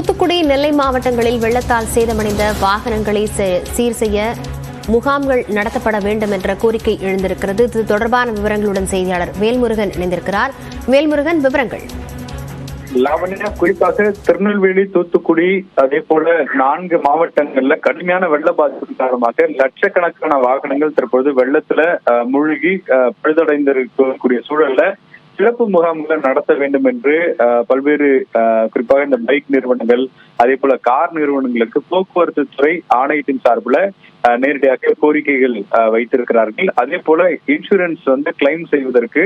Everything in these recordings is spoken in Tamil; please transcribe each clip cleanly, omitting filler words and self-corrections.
தூத்துக்குடி, நெல்லை மாவட்டங்களில் வெள்ளத்தால் சேதமடைந்த வாகனங்களை சீர் செய்ய முகாம்கள் நடத்தப்பட வேண்டும் என்ற கோரிக்கை எழுந்திருக்கிறது. இது தொடர்பான விவரங்களுடன் செய்தியாளர் வேல்முருகன் இணைந்திருக்கிறார். வேல்முருகன், விவரங்கள். லாவண்யா, குறிப்பாக திருநெல்வேலி, தூத்துக்குடி, அதே போல 4 மாவட்டங்கள்ல கடுமையான வெள்ள பாதிப்பு காரணமாக லட்சக்கணக்கான வாகனங்கள் தற்போது வெள்ளத்துல மூழ்கி பழுதடைந்திருக்கக்கூடிய சூழல்ல சிறப்பு முகாம்களை நடத்த வேண்டும் என்று பல்வேறு குறிப்பாக இந்த பைக் நிறுவனங்கள், அதே போல கார் நிறுவனங்களுக்கு போக்குவரத்து துறை ஆணையத்தின் சார்பில் நேரடியாக கோரிக்கைகள் வைத்திருக்கிறார்கள். அதே போல இன்சூரன்ஸ் கிளைம் செய்வதற்கு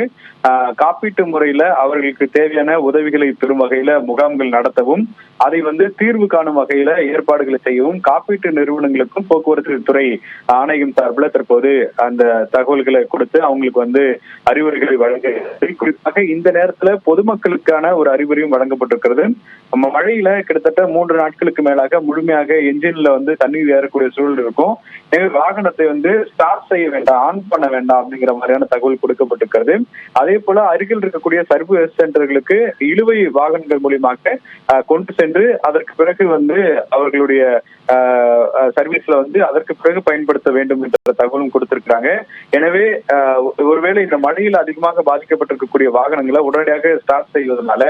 காப்பீட்டு முறையில அவர்களுக்கு தேவையான உதவிகளை பெறும் வகையில முகாம்கள் நடத்தவும், அதை தீர்வு காணும் வகையில ஏற்பாடுகளை செய்யவும் காப்பீட்டு நிறுவனங்களுக்கும் போக்குவரத்து துறை ஆணையம் சார்பில் தற்போது அந்த தகவல்களை கொடுத்து அவங்களுக்கு அறிவுரைகளை வழங்க, குறிப்பாக இந்த நேரத்துல பொதுமக்களுக்கான ஒரு அறிவுரையும் வழங்கப்பட்டிருக்கிறது. மழையில கிட்டத்தட்ட 3 நாட்களுக்கு மேலாக முழுமையாக என்ஜின்ல தண்ணீர் ஏறக்கூடிய சூழல் இருக்கும். எனவே வாகனத்தை ஸ்டார்ட் செய்ய வேண்டாம், ஆன் பண்ண வேண்டாம் அப்படிங்கிற மாதிரியான தகவல் கொடுக்கப்பட்டிருக்கிறது. அதே போல அருகில் இருக்கக்கூடிய சர்வீஸ் சென்டர்களுக்கு இழுவை வாகனங்கள் மூலியமாக கொண்டு சென்று அதற்கு பிறகு அவர்களுடைய சர்வீஸ்ல அதற்கு பிறகு பயன்படுத்த வேண்டும் என்ற தகவலும் கொடுத்திருக்கிறாங்க. எனவே ஒருவேளை இந்த மழையில் அதிகமாக பாதிக்கப்பட்டிருக்கக்கூடிய வாகனங்களை உடனடியாக ஸ்டார்ட் செய்வதனால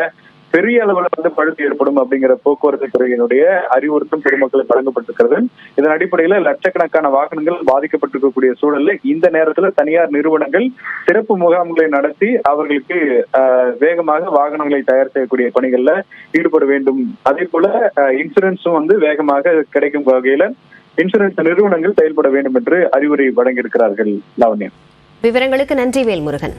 பெரிய அளவில் பழுது ஏற்படும் அப்படிங்கிற போக்குவரத்து துறையினுடைய அறிவுறுத்தும் பொதுமக்களுக்கு வழங்கப்பட்டிருக்கிறது. இதன் அடிப்படையில லட்சக்கணக்கான வாகனங்கள் பாதிக்கப்பட்டிருக்கக்கூடிய சூழல்ல இந்த நேரத்துல தனியார் நிறுவனங்கள் சிறப்பு முகாம்களை நடத்தி அவர்களுக்கு வேகமாக வாகனங்களை தயார் செய்யக்கூடிய பணிகள்ல ஈடுபட வேண்டும். அதே போல இன்சூரன்ஸும் வேகமாக கிடைக்கும் வகையில இன்சூரன்ஸ் நிறுவனங்கள் செயல்பட வேண்டும் என்று அறிவுரை வழங்கியிருக்கிறார்கள். லாவண்யா, விவரங்களுக்கு நன்றி வேல்முருகன்.